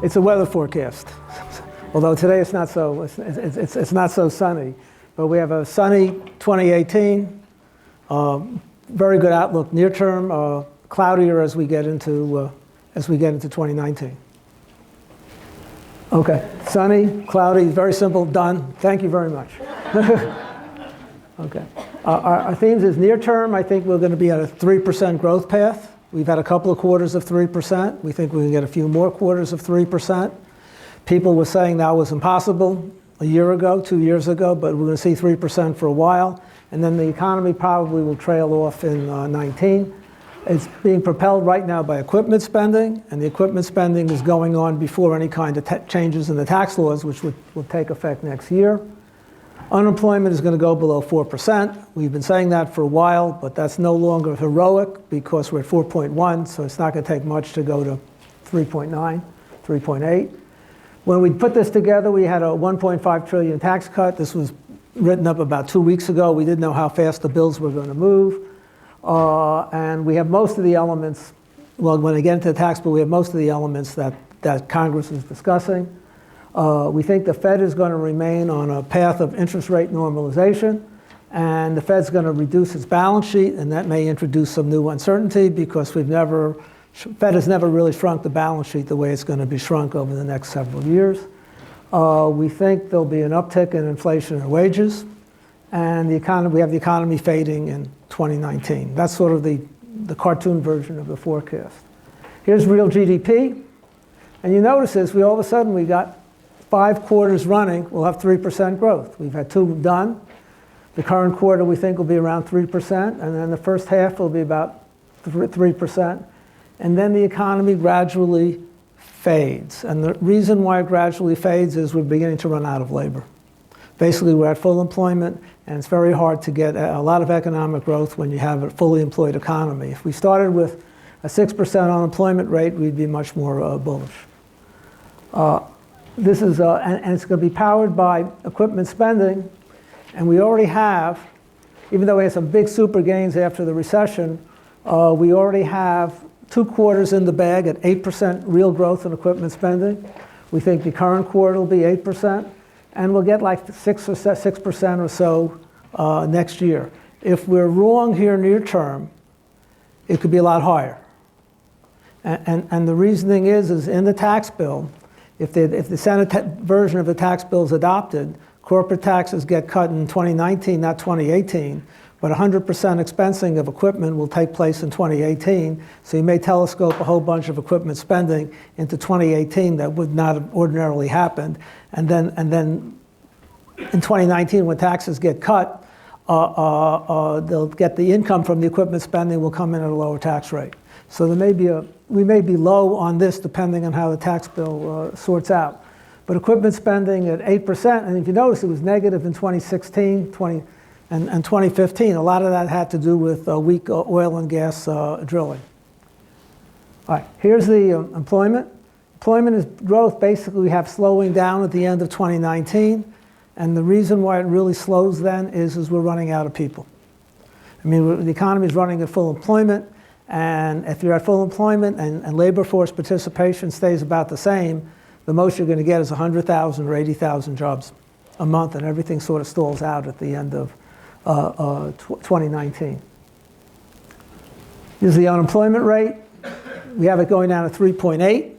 It's a weather forecast. Although today it's not so sunny, but we have a sunny 2018, very good outlook near term, cloudier as we get into 2019. Okay, sunny, cloudy, very simple, done. Thank you very much. Okay, our themes is near term. I think we're going to be at a 3% growth path. We've had a couple of quarters of 3%. We think we can get a few more quarters of 3%. People were saying that was impossible a year ago, 2 years ago, but we're going to see 3% for a while. And then the economy probably will trail off in 19. It's being propelled right now by equipment spending, and the equipment spending is going on before any kind of changes in the tax laws, which will take effect next year. Unemployment is going to go below 4%. We've been saying that for a while, but that's no longer heroic because we're at 4.1, so it's not going to take much to go to 3.9, 3.8. When we put this together, we had a 1.5 trillion tax cut. This was written up about 2 weeks ago. We didn't know how fast the bills were going to move. And we have most of the elements, well, when I get into the tax bill, we have most of the elements that Congress is discussing. We think the Fed is going to remain on a path of interest rate normalization, and the Fed's going to reduce its balance sheet, and that may introduce some new uncertainty because Fed has never really shrunk the balance sheet the way it's going to be shrunk over the next several years. We think there'll be an uptick in inflation and wages, and we have the economy fading in 2019. That's sort of the cartoon version of the forecast. Here's real GDP, and you notice this, all of a sudden we got 5 quarters running, we'll have 3% growth. We've had 2 done. The current quarter we think will be around 3%, and then the first half will be about 3%. And then the economy gradually fades. And the reason why it gradually fades is we're beginning to run out of labor. Basically, we're at full employment, and it's very hard to get a lot of economic growth when you have a fully employed economy. If we started with a 6% unemployment rate, we'd be much more bullish. This is, and it's going to be powered by equipment spending, and we already have, even though we had some big super gains after the recession, we already have 2 quarters in the bag at 8% real growth in equipment spending. We think the current quarter will be 8%, and we'll get like 6% or so next year. If we're wrong here near term, it could be a lot higher. And the reasoning is in the tax bill, if the Senate version of the tax bill is adopted, corporate taxes get cut in 2019, not 2018, but 100% expensing of equipment will take place in 2018, so you may telescope a whole bunch of equipment spending into 2018 that would not have ordinarily happened, and then in 2019, when taxes get cut, they'll get the income from the equipment spending will come in at a lower tax rate. So we may be low on this depending on how the tax bill sorts out. But equipment spending at 8%, and if you notice, it was negative in 2016, and 2015. A lot of that had to do with weak oil and gas drilling. All right, here's the employment. Employment is growth. Basically, we have slowing down at the end of 2019. And the reason why it really slows then is we're running out of people. I mean, the economy is running at full employment. And if you're at full employment and labor force participation stays about the same, the most you're going to get is 100,000 or 80,000 jobs a month, and everything sort of stalls out at the end of 2019. Here's the unemployment rate. We have it going down to 3.8.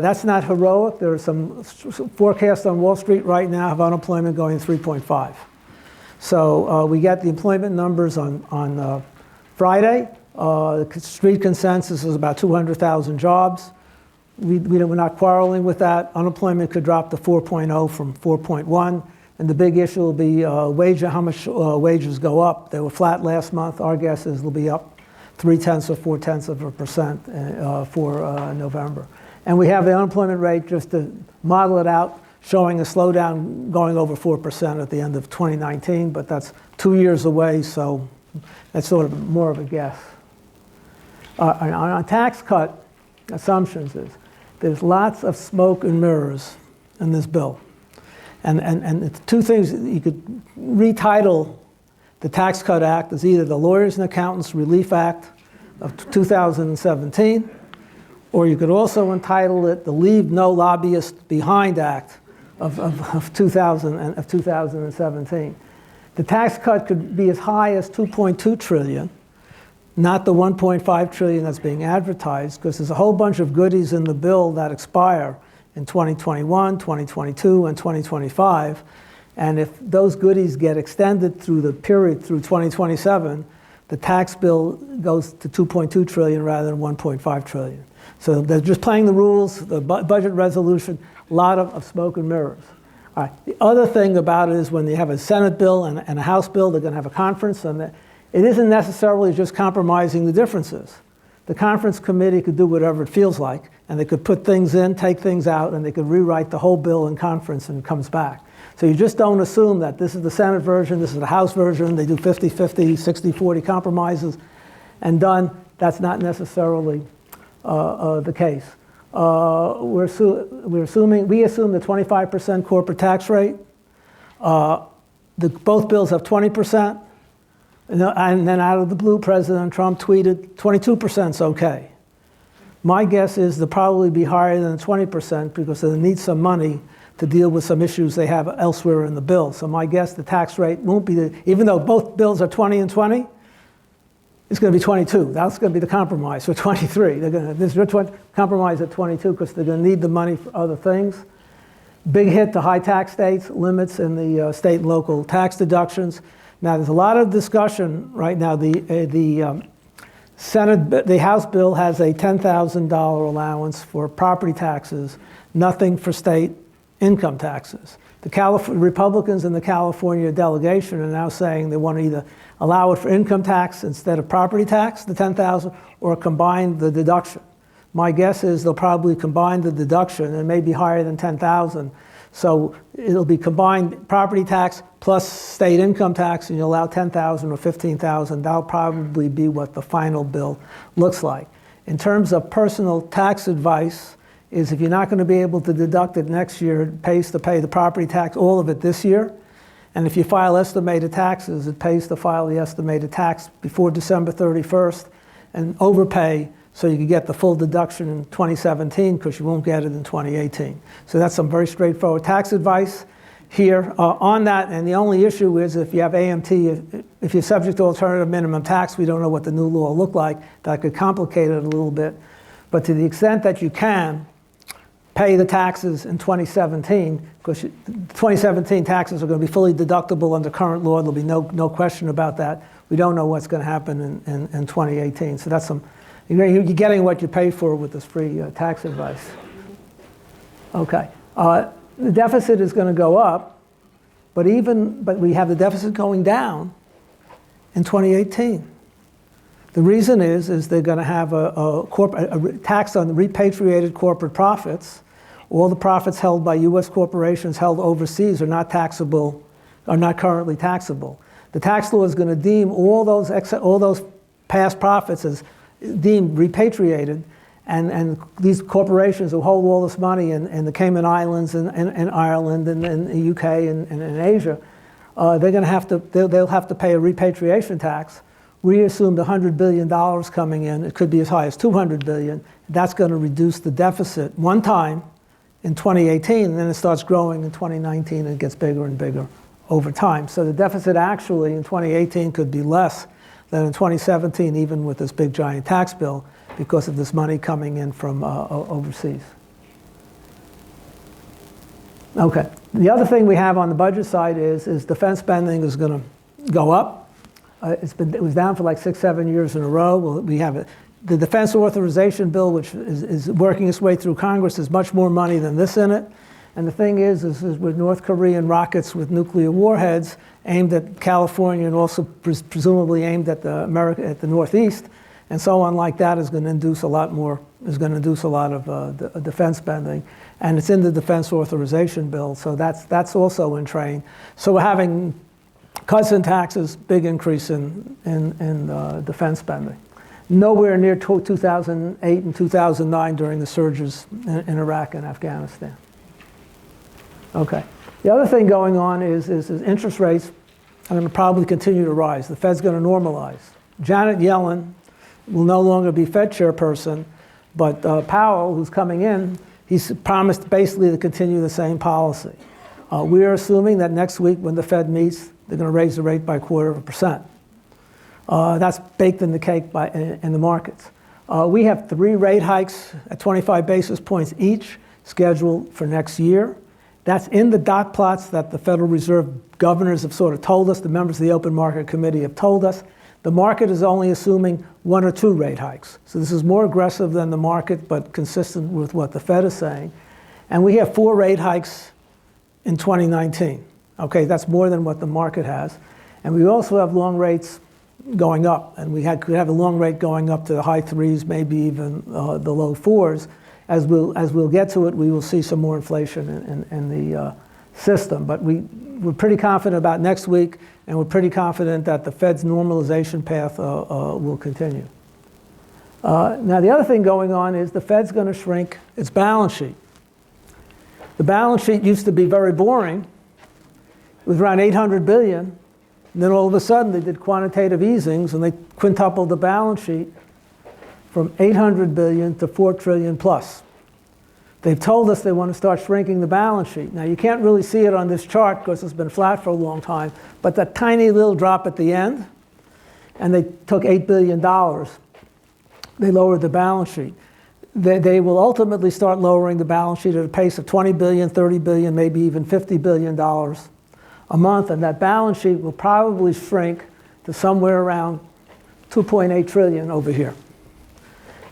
That's not heroic. There are some forecasts on Wall Street right now of unemployment going to 3.5. So we got the employment numbers on Friday. The street consensus is about 200,000 jobs. We're not quarreling with that. Unemployment could drop to 4.0 from 4.1. And the big issue will be how much wages go up. They were flat last month. Our guess is they'll be up 0.3 or 0.4% for November. And we have the unemployment rate, just to model it out, showing a slowdown going over 4% at the end of 2019, but that's 2 years away, so that's sort of more of a guess. On tax cut assumptions there's lots of smoke and mirrors in this bill. And it's 2 things. You could retitle the Tax Cut Act as either the Lawyers and Accountants Relief Act of 2017, Or you could also entitle it the Leave No Lobbyists Behind Act of 2017. The tax cut could be as high as $2.2 trillion, not the $1.5 trillion that's being advertised, because there's a whole bunch of goodies in the bill that expire in 2021, 2022, and 2025. And if those goodies get extended through the period through 2027, the tax bill goes to $2.2 trillion rather than $1.5 trillion. So they're just playing the rules, the budget resolution, a lot of smoke and mirrors. All right. The other thing about it is when you have a Senate bill and a House bill, they're going to have a conference, and it isn't necessarily just compromising the differences. The conference committee could do whatever it feels like, and they could put things in, take things out, and they could rewrite the whole bill in conference and it comes back. So you just don't assume that this is the Senate version, this is the House version, they do 50-50, 60-40 compromises, and done. That's not necessarily the case. We assume the 25% corporate tax rate. Both bills have 20%. And then out of the blue, President Trump tweeted 22% is okay. My guess is they'll probably be higher than 20% because they need some money to deal with some issues they have elsewhere in the bill. So my guess the tax rate won't be, even though both bills are 20 and 20, it's going to be 22. That's going to be the compromise for 23. They're going to compromise at 22 because they're going to need the money for other things. Big hit to high tax states, limits in the state and local tax deductions. Now there's a lot of discussion right now. The House bill has a $10,000 allowance for property taxes, nothing for state income taxes. The Republicans in the California delegation are now saying they want to either allow it for income tax instead of property tax, the $10,000, or combine the deduction. My guess is they'll probably combine the deduction, and it may be higher than $10,000. So it'll be combined property tax plus state income tax, and you allow $10,000 or $15,000. That'll probably be what the final bill looks like. In terms of personal tax advice, is if you're not going to be able to deduct it next year, it pays to pay the property tax, all of it this year. And if you file estimated taxes, it pays to file the estimated tax before December 31st and overpay so you can get the full deduction in 2017 because you won't get it in 2018. So that's some very straightforward tax advice here on that. And the only issue is if you have AMT, if you're subject to alternative minimum tax, we don't know what the new law will look like. That could complicate it a little bit. But to the extent that you can pay the taxes in 2017, because 2017 taxes are going to be fully deductible under current law. There'll be no question about that. We don't know what's going to happen in 2018. So that's some, you're getting what you pay for with this free tax advice. Okay. The deficit is going to go up, but we have the deficit going down in 2018. The reason is they're going to have a tax on repatriated corporate profits. All the profits held by U.S. corporations held overseas are not taxable, are not currently taxable. The tax law is going to deem all those past profits as deemed repatriated, and these corporations who hold all this money in the Cayman Islands and Ireland and the UK and in Asia, they're going to have to they'll have to pay a repatriation tax. We assumed $100 billion coming in. It could be as high as $200 billion. That's going to reduce the deficit one time in 2018, and then it starts growing in 2019 and it gets bigger and bigger over time. So the deficit actually in 2018 could be less than in 2017, even with this big giant tax bill, because of this money coming in from overseas. Okay. The other thing we have on the budget side is defense spending is going to go up. It was down for like 6-7 years in a row. We have the defense authorization bill, which is working its way through Congress, has much more money than this in it. And the thing is with North Korean rockets with nuclear warheads aimed at California and also presumably aimed at the Northeast, and so on like that is going to induce a lot of defense spending. And it's in the defense authorization bill, so that's also in train. So we're having cuts in taxes, big increase in defense spending. Nowhere near 2008 and 2009 during the surges in Iraq and Afghanistan. Okay. The other thing going on is interest rates are going to probably continue to rise. The Fed's going to normalize. Janet Yellen will no longer be Fed chairperson, But Powell, who's coming in, he's promised basically to continue the same policy. We are assuming that next week when the Fed meets, they're going to raise the rate by 0.25%. That's baked in the cake in the markets. We have 3 rate hikes at 25 basis points each scheduled for next year. That's in the dot plots that the Federal Reserve governors have sort of told us, the members of the Open Market Committee have told us. The market is only assuming 1 or 2 rate hikes. So this is more aggressive than the market, but consistent with what the Fed is saying. And we have 4 rate hikes in 2019. Okay, that's more than what the market has. And we also have long rates going up. And could have a long rate going up to the high 3s, maybe even the low 4s. As we'll get to it, we will see some more inflation in the system. But we're pretty confident about next week, and we're pretty confident that the Fed's normalization path will continue. Now, the other thing going on is the Fed's going to shrink its balance sheet. The balance sheet used to be very boring. It was around $800 billion. And then all of a sudden, they did quantitative easings, and they quintupled the balance sheet from $800 billion to $4 trillion plus. They've told us they want to start shrinking the balance sheet. Now, you can't really see it on this chart because it's been flat for a long time, but that tiny little drop at the end, and they took $8 billion. They lowered the balance sheet. They will ultimately start lowering the balance sheet at a pace of $20 billion, $30 billion, maybe even $50 billion a month, and that balance sheet will probably shrink to somewhere around $2.8 trillion over here.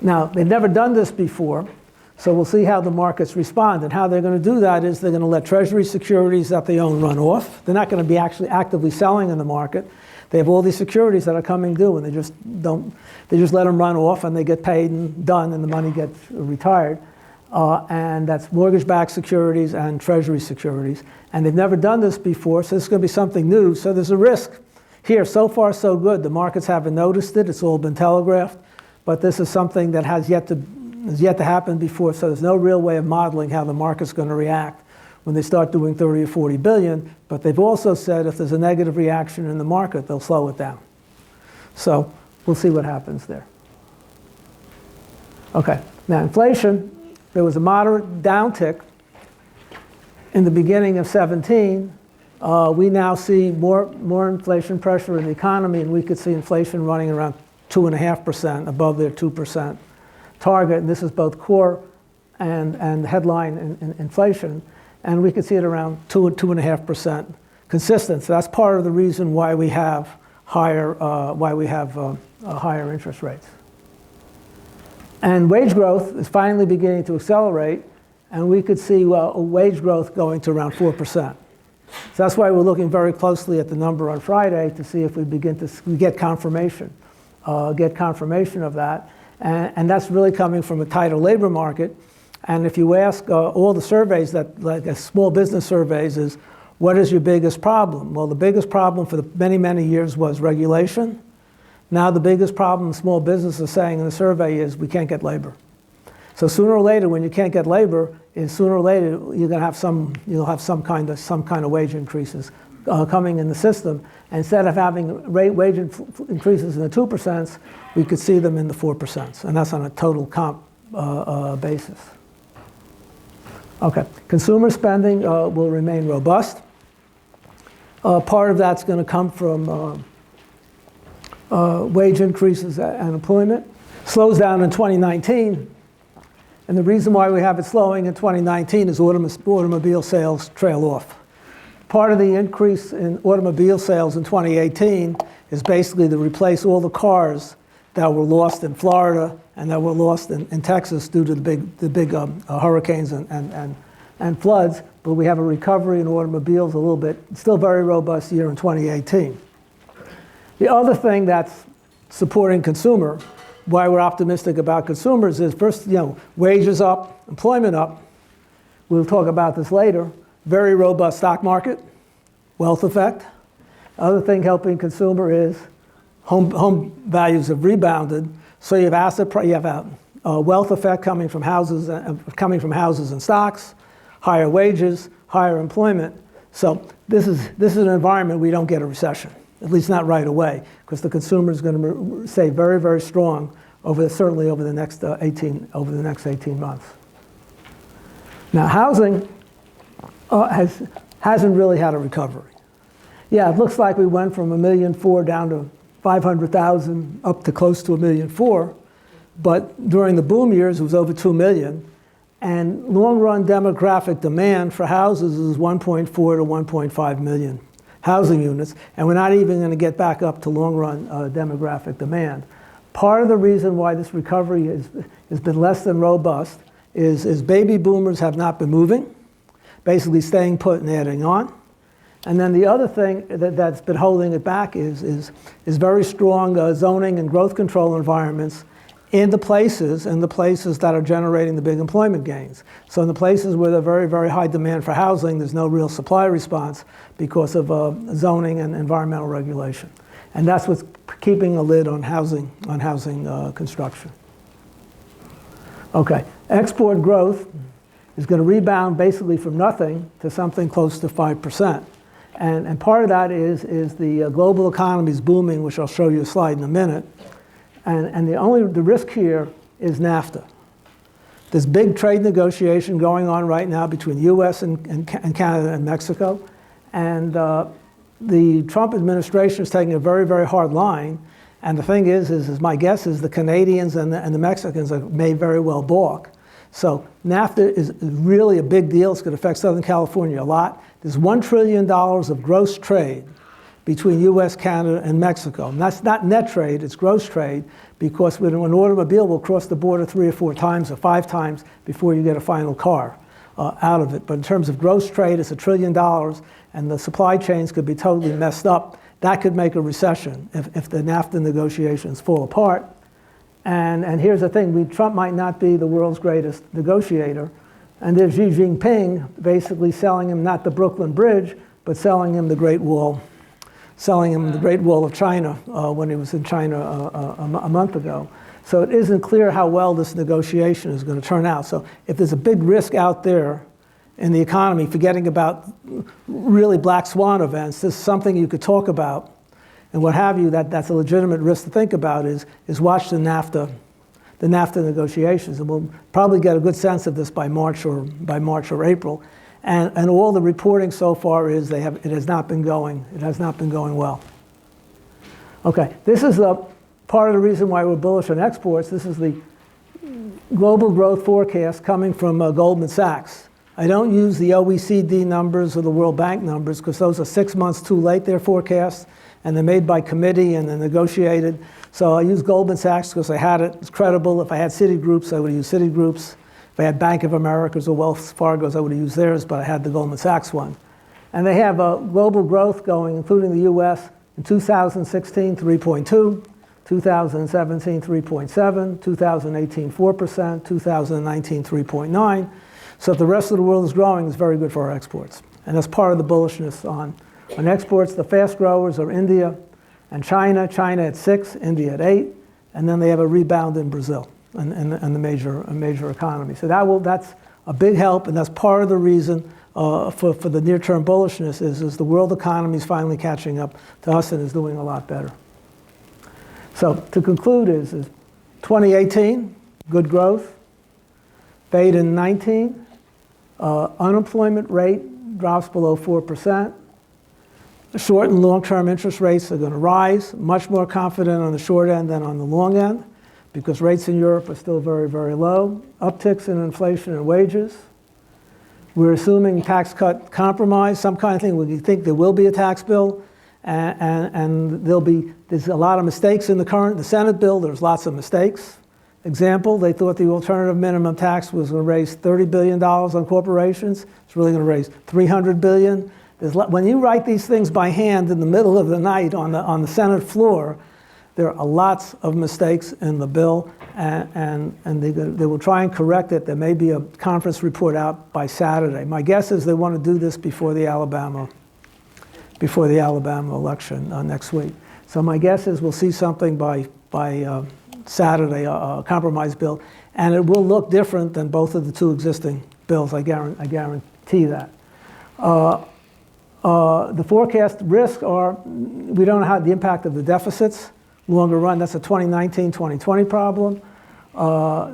Now, they've never done this before, so we'll see how the markets respond. And how they're going to do that is they're going to let Treasury securities that they own run off. They're not going to be actually actively selling in the market. They have all these securities that are coming due, and they just let them run off, and they get paid and done, and the money gets retired. And that's mortgage-backed securities and Treasury securities. And they've never done this before, so this is going to be something new. So there's a risk here. So far, so good. The markets haven't noticed it. It's all been telegraphed. But this is something that has yet to happen before, so there's no real way of modeling how the market's going to react when they start doing 30 or 40 billion. But they've also said if there's a negative reaction in the market, they'll slow it down. So we'll see what happens there. Okay, now inflation, there was a moderate downtick in the beginning of 17. We now see more inflation pressure in the economy, and we could see inflation running around 2.5% above their 2% target. And this is both core and headline inflation. And we could see it around 2.5% consistent. So that's part of the reason why we have higher interest rates. And wage growth is finally beginning to accelerate, and we could see wage growth going to around 4%. So that's why we're looking very closely at the number on Friday to see if we begin to get confirmation of that. And that's really coming from a tighter labor market. And if you ask all the surveys, like small business surveys, is what is your biggest problem? Well, the biggest problem for many, many years was regulation. Now the biggest problem small business is saying in the survey is we can't get labor. So sooner or later, when you can't get labor, you'll have some kind of wage increases coming in the system. And instead of having wage increases in the 2%, we could see them in the 4%, and that's on a total comp basis. Okay, consumer spending will remain robust. Part of that's going to come from wage increases and employment. Slows down in 2019, and the reason why we have it slowing in 2019 is automobile sales trail off. Part of the increase in automobile sales in 2018 is basically to replace all the cars that were lost in Florida and that were lost in Texas due to the big hurricanes and floods. But we have a recovery in automobiles a little bit. It's still a very robust year in 2018. The other thing that's supporting consumer, why we're optimistic about consumers, is first, wages up, employment up. We'll talk about this later. Very robust stock market, wealth effect. Other thing helping consumer is home values have rebounded. So you have wealth effect coming from houses and stocks, higher wages, higher employment. So this is an environment we don't get a recession, at least not right away, because the consumer is going to stay very, very strong certainly over the next 18 months. Now, housing hasn't really had a recovery. Yeah, it looks like we went from 1.4 million down to 500,000 up to close to 1.4 million, but during the boom years it was over 2 million, and long-run demographic demand for houses is 1.4 to 1.5 million housing units, and we're not even going to get back up to long-run demographic demand. Part of the reason why this recovery has been less than robust is baby boomers have not been moving, basically staying put and adding on. And then the other thing that's been holding it back is very strong zoning and growth control environments in the places that are generating the big employment gains. So in the places where there's very, very high demand for housing, there's no real supply response because of zoning and environmental regulation. And that's what's keeping a lid on housing construction. Okay, export growth is going to rebound basically from nothing to something close to 5%. And part of that is the global economy is booming, which I'll show you a slide in a minute. And the risk here is NAFTA. There's big trade negotiation going on right now between the US and Canada and Mexico. And the Trump administration is taking a very, very hard line. And the thing is my guess is the Canadians and the Mexicans may very well balk. So NAFTA is really a big deal. It's going to affect Southern California a lot. There's $1 trillion of gross trade between US, Canada, and Mexico. And that's not net trade, it's gross trade, because an automobile will cross the border 3 or 4 times or 5 times before you get a final car out of it. But in terms of gross trade, it's $1 trillion, and the supply chains could be totally messed up. That could make a recession if the NAFTA negotiations fall apart. And here's the thing, Trump might not be the world's greatest negotiator, and there's Xi Jinping basically selling him not the Brooklyn Bridge, but selling him the Great Wall of China when he was in China a month ago. So it isn't clear how well this negotiation is going to turn out. So if there's a big risk out there in the economy, forgetting about really black swan events, this is something you could talk about and what have you, that's a legitimate risk to think about is watch the NAFTA negotiations. And we'll probably get a good sense of this by March or April. And all the reporting so far is it has not been going well. Okay, this is part of the reason why we're bullish on exports. This is the global growth forecast coming from Goldman Sachs. I don't use the OECD numbers or the World Bank numbers because those are 6 months too late, their forecasts, and they're made by committee and they're negotiated. So I use Goldman Sachs because I had it, it's credible. If I had Citigroups, I would use Citigroup's. If I had Bank of America's or Wells Fargo's, I would have used theirs, but I had the Goldman Sachs one. And they have global growth going, including the US, in 2016, 3.2, 2017, 3.7, 2018, 4%, 2019, 3.9. So if the rest of the world is growing, it's very good for our exports. And that's part of the bullishness on exports. The fast growers are India and China. China at 6, India at 8, and then they have a rebound in Brazil and the major economy. So that's a big help, and that's part of the reason for the near-term bullishness is the world economy is finally catching up to us and is doing a lot better. So to conclude is 2018, good growth. Fade in 19, unemployment rate drops below 4%. The short and long-term interest rates are going to rise, much more confident on the short end than on the long end, because rates in Europe are still very, very low. Upticks in inflation and wages. We're assuming tax cut compromise, some kind of thing. We think there will be a tax bill, and there's a lot of mistakes in the Senate bill. There's lots of mistakes. Example, they thought the alternative minimum tax was going to raise $30 billion on corporations. It's really going to raise $300 billion. When you write these things by hand in the middle of the night on the Senate floor, there are lots of mistakes in the bill, and they will try and correct it. There may be a conference report out by Saturday. My guess is they want to do this before the Alabama election next week. So my guess is we'll see something by Saturday, a compromise bill, and it will look different than both of the two existing bills. I guarantee that. The forecast risks are, we don't know how the impact of the deficits longer run. That's a 2019, 2020 problem.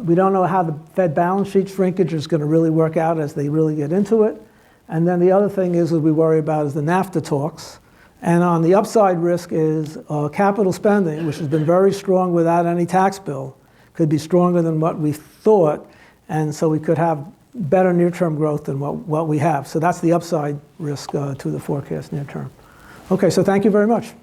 We don't know how the Fed balance sheet shrinkage is going to really work out as they really get into it. And then the other thing is that we worry about is the NAFTA talks. And on the upside risk is capital spending, which has been very strong without any tax bill, could be stronger than what we thought. And so we could have better near-term growth than what we have. So that's the upside risk to the forecast near term. Okay, so thank you very much.